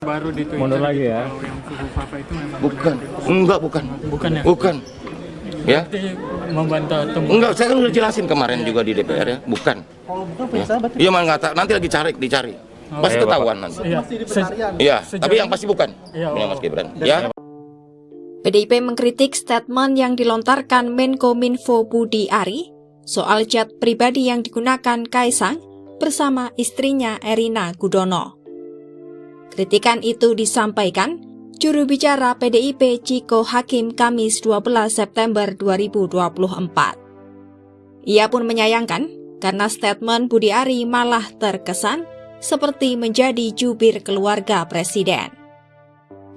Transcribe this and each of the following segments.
Baru di Twitter mundur lagi ya. Kalau yang Fufu Fafa itu memang Bukan, bukan ya? bukan. Ya, Berarti membantah temuan. enggak. Saya kan udah jelasin kemarin juga di DPR ya, bukan. Kalau bukan punya sahabat. Iya, malah nggak tahu. Nanti lagi dicari, pasti Ayo, ketahuan nanti. Iya. Masih di penarian. Iya, Sejauh tapi yang ini- pasti bukan. Iya, Ya, oh. Mas Gibran. Ya. PDIP mengkritik statement yang dilontarkan Menkominfo Budi Ari soal jet pribadi yang digunakan Kaisang bersama istrinya Erina Gudono. Kritikan itu disampaikan juru bicara PDIP Ciko Hakim Kamis 12 September 2024. Ia pun menyayangkan karena statement Budi Ari malah terkesan seperti menjadi jubir keluarga presiden.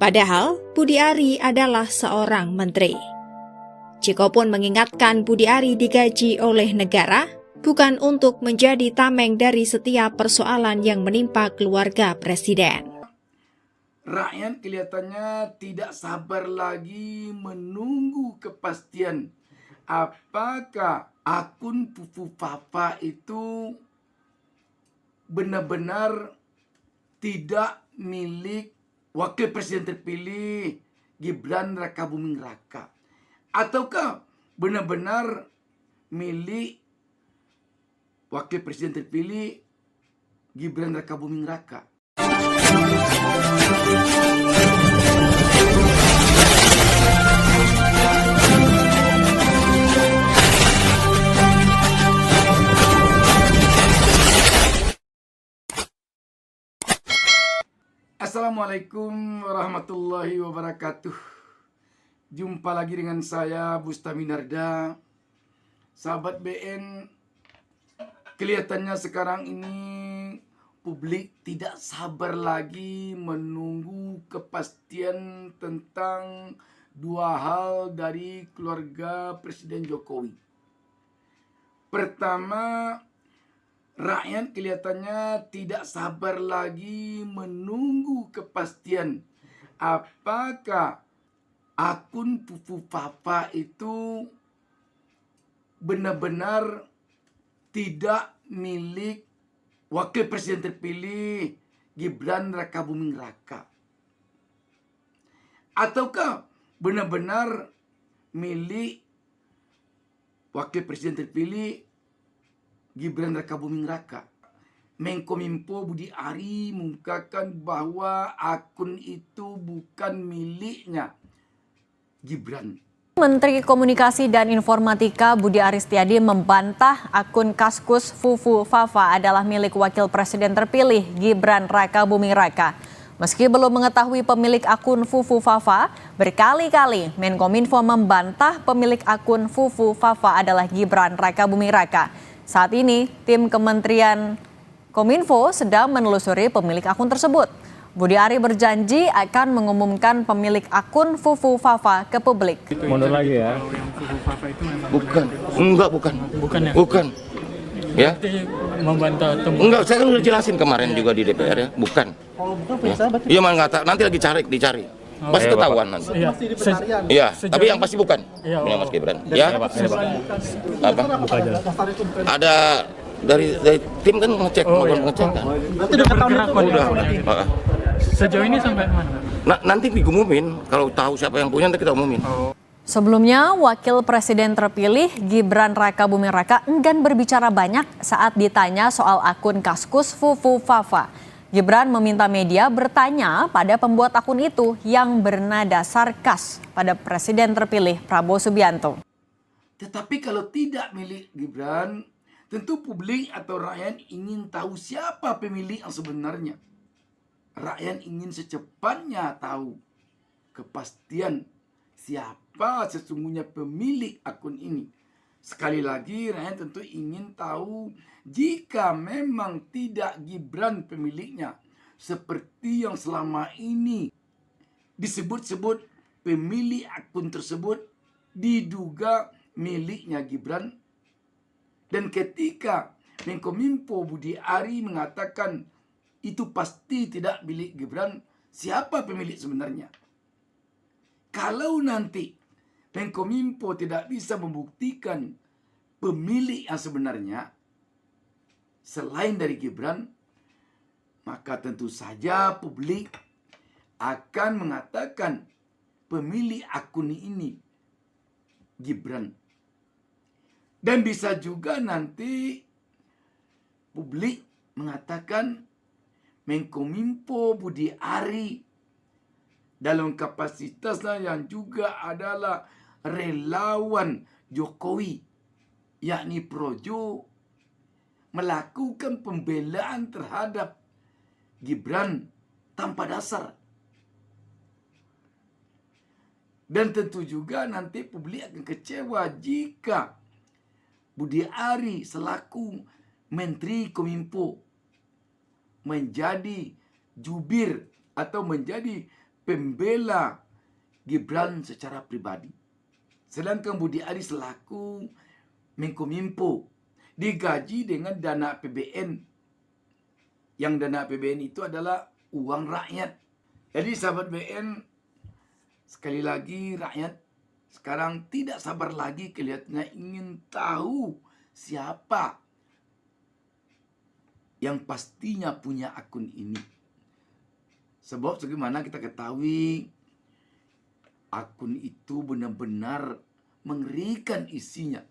Padahal Budi Ari adalah seorang menteri. Ciko pun mengingatkan Budi Ari digaji oleh negara bukan untuk menjadi tameng dari setiap persoalan yang menimpa keluarga presiden. Rakyat kelihatannya tidak sabar lagi menunggu kepastian apakah akun Fufu Fafa itu benar-benar tidak milik Wakil Presiden terpilih Gibran Rakabuming Raka, ataukah benar-benar milik Wakil Presiden terpilih Gibran Rakabuming Raka. Assalamualaikum warahmatullahi wabarakatuh. Jumpa lagi dengan saya Bustami Narda. Sahabat BN, kelihatannya sekarang ini publik tidak sabar lagi menunggu kepastian tentang dua hal dari keluarga Presiden Jokowi. Pertama, rakyat kelihatannya tidak sabar lagi menunggu kepastian apakah akun Fufu Fafa itu benar-benar tidak milik Wakil Presiden terpilih Gibran Rakabuming Raka, ataukah benar-benar milik Wakil Presiden terpilih Gibran Rakabuming Raka. Menkominfo Budi Ari mengungkapkan bahwa akun itu bukan miliknya Gibran. Menteri Komunikasi dan Informatika Budi Aris Setiadi membantah akun Kaskus Fufu Fafa adalah milik Wakil Presiden terpilih Gibran Rakabuming Raka. Meski belum mengetahui pemilik akun Fufu Fafa, berkali-kali Menkominfo membantah pemilik akun Fufu Fafa adalah Gibran Rakabuming Raka. Saat ini, tim Kementerian Kominfo sedang menelusuri pemilik akun tersebut. Budi Ari berjanji akan mengumumkan pemilik akun Fufu Fafa ke publik. Mundur lagi ya. Kalau yang Fufu Fafa itu memang Bukan, bukan ya? bukan. Ya, Berarti membantah temuan. enggak. Saya kan udah jelasin kemarin juga di DPR ya, bukan. Kalau bukan punya sahabat. Iya, malah nggak tahu. Nanti lagi dicari, pasti Ayo, ketahuan nanti. Iya. Masih di penarian. Iya, Sejauh tapi yang ini- pasti bukan. Iya, Ya, oh. Mas Gibran. Ya, Pak. apa? Buka aja. Daftar itu bukan. Ada dari tim kan ngecek, Oh, melakukan iya. ngecek kan. Berarti udah ketahuan bergerak, itu. Pak, Udah. ya? Sejauh ini sampai mana? Nanti diumumin, kalau tahu siapa yang punya nanti kita umumin. Sebelumnya, Wakil Presiden terpilih Gibran Rakabuming Raka enggan berbicara banyak saat ditanya soal akun Kaskus Fufu Fafa. Gibran meminta media bertanya pada pembuat akun itu yang bernada sarkas pada Presiden terpilih Prabowo Subianto. Tetapi kalau tidak milik Gibran, tentu publik atau rakyat ingin tahu siapa pemilik yang sebenarnya. Rakyat ingin secepatnya tahu kepastian siapa sesungguhnya pemilik akun ini. Sekali lagi rakyat tentu ingin tahu jika memang tidak Gibran pemiliknya, seperti yang selama ini disebut-sebut pemilik akun tersebut diduga miliknya Gibran. Dan ketika Menkominfo Budi Ari mengatakan itu pasti tidak milik Gibran, siapa pemilik sebenarnya? Kalau nanti Menkominfo tidak bisa membuktikan pemilik yang sebenarnya selain dari Gibran, maka tentu saja publik akan mengatakan pemilik akun ini Gibran. Dan bisa juga nanti publik mengatakan Menkominfo Budi Ari dalam kapasitasnya yang juga adalah relawan Jokowi, yakni Projo, melakukan pembelaan terhadap Gibran tanpa dasar. Dan tentu juga nanti publik akan kecewa jika Budi Ari selaku Menteri Kominfo menjadi jubir atau menjadi pembela Gibran secara pribadi. Sedangkan Budi Ari selaku Menkominfo digaji dengan dana APBN. Yang dana APBN itu adalah uang rakyat. Jadi sahabat BN, sekali lagi rakyat sekarang tidak sabar lagi kelihatannya ingin tahu siapa yang pastinya punya akun ini. Sebab sebagaimana kita ketahui, akun itu benar-benar mengerikan isinya.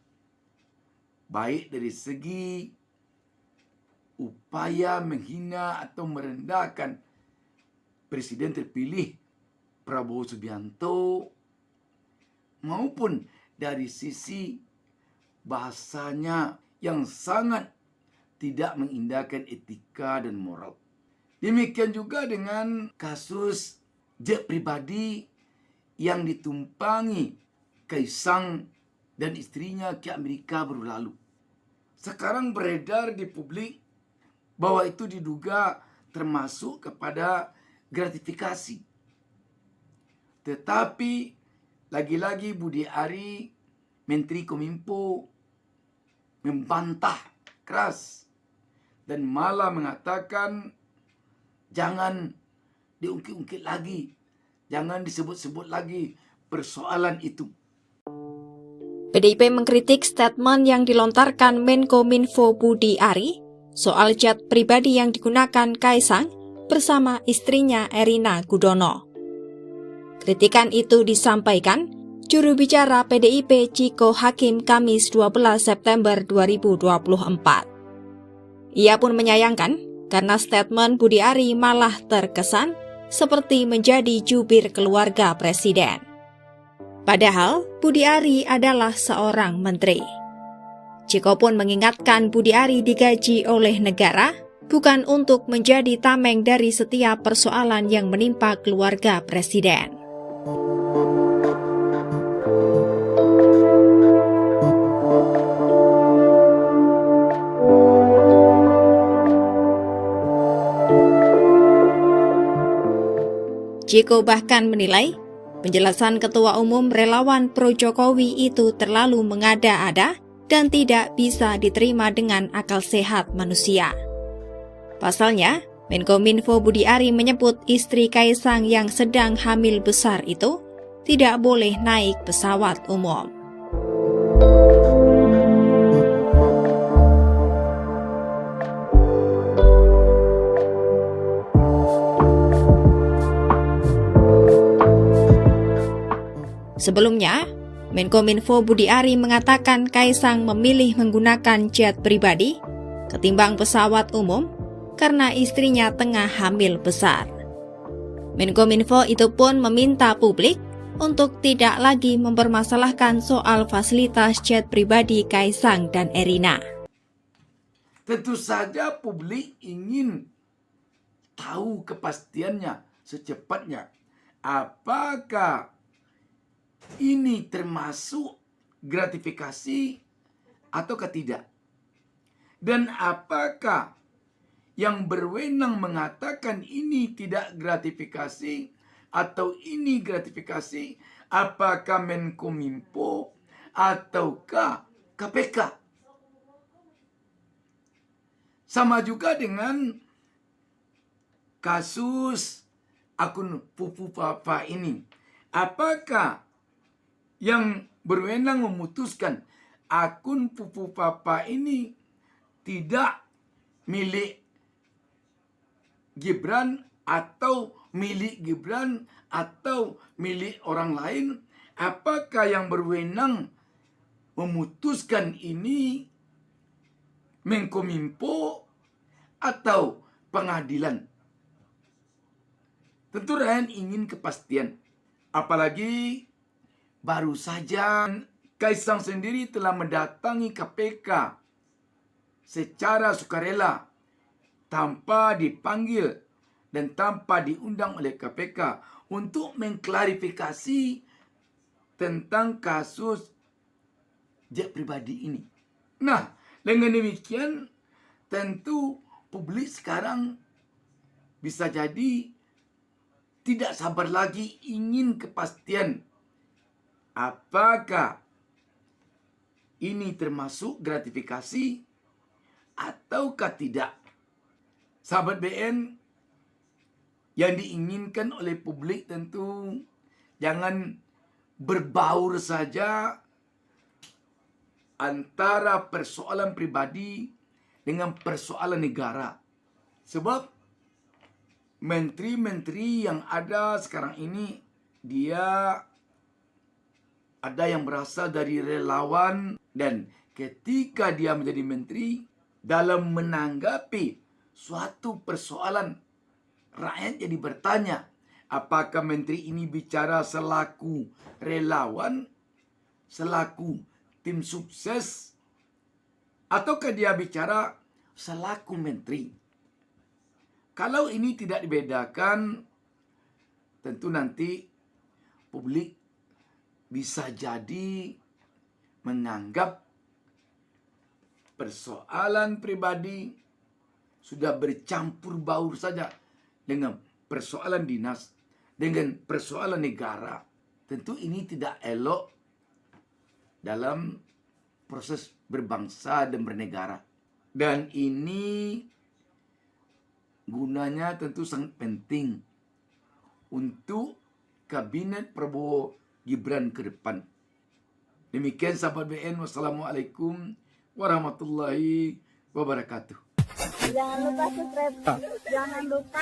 Baik dari segi upaya menghina atau merendahkan Presiden terpilih Prabowo Subianto, maupun dari sisi bahasanya yang sangat tidak mengindahkan etika dan moral. Demikian juga dengan kasus jet pribadi yang ditumpangi Kaisang dan istrinya ke Amerika baru lalu. Sekarang beredar di publik bahwa itu diduga termasuk kepada gratifikasi. Tetapi lagi-lagi Budi Ari, Menteri Kominfo, membantah keras dan malah mengatakan jangan diungkit-ungkit lagi, jangan disebut-sebut lagi persoalan itu. PDIP mengkritik statement yang dilontarkan Menkominfo Budi Ari soal jet pribadi yang digunakan Kaisang bersama istrinya Erina Gudono. Kritikan itu disampaikan juru bicara PDIP Ciko Hakim Kamis 12 September 2024. Ia pun menyayangkan karena statement Budi Ari malah terkesan seperti menjadi jubir keluarga presiden. Padahal Budi Ari adalah seorang menteri. Ciko pun mengingatkan Budi Ari digaji oleh negara bukan untuk menjadi tameng dari setiap persoalan yang menimpa keluarga presiden. Ciko bahkan menilai penjelasan Ketua Umum Relawan Pro Jokowi itu terlalu mengada-ada dan tidak bisa diterima dengan akal sehat manusia. Pasalnya, Menkominfo Budi Ari menyebut istri Kaisang yang sedang hamil besar itu tidak boleh naik pesawat umum. Sebelumnya, Menkominfo Budi Ari mengatakan Kaisang memilih menggunakan jet pribadi ketimbang pesawat umum karena istrinya tengah hamil besar. Menkominfo itu pun meminta publik untuk tidak lagi mempermasalahkan soal fasilitas jet pribadi Kaisang dan Erina. Tentu saja publik ingin tahu kepastiannya secepatnya. Apakah ini termasuk gratifikasi ataukah tidak? Dan apakah yang berwenang mengatakan ini tidak gratifikasi atau ini gratifikasi? Apakah Menkominfo ataukah KPK? Sama juga dengan kasus akun Fufu Papa ini. Apakah yang berwenang memutuskan akun Fufu Papa ini tidak milik Gibran atau milik Gibran atau milik orang lain? Apakah yang berwenang memutuskan ini Menkominfo atau pengadilan? Tentu rakyat ingin kepastian. Apalagi baru saja Kaisang sendiri telah mendatangi KPK secara sukarela tanpa dipanggil dan tanpa diundang oleh KPK untuk mengklarifikasi tentang kasus jet pribadi ini. Nah, dengan demikian tentu publik sekarang bisa jadi tidak sabar lagi ingin kepastian apakah ini termasuk gratifikasi ataukah tidak. Sahabat BN, yang diinginkan oleh publik tentu jangan berbaur saja antara persoalan pribadi dengan persoalan negara. Sebab menteri-menteri yang ada sekarang ini, dia ada yang berasal dari relawan, dan ketika dia menjadi menteri, dalam menanggapi suatu persoalan, rakyat jadi bertanya, apakah menteri ini bicara selaku relawan, selaku tim sukses, ataukah dia bicara selaku menteri? Kalau ini tidak dibedakan, tentu nanti publik bisa jadi menganggap persoalan pribadi sudah bercampur baur saja dengan persoalan dinas, dengan persoalan negara. Tentu ini tidak elok dalam proses berbangsa dan bernegara. Dan ini gunanya tentu sangat penting untuk kabinet Prabowo Gibran ke depan. Demikian sahabat BN, wassalamualaikum warahmatullahi wabarakatuh. Jangan lupa subscribe, jangan lupa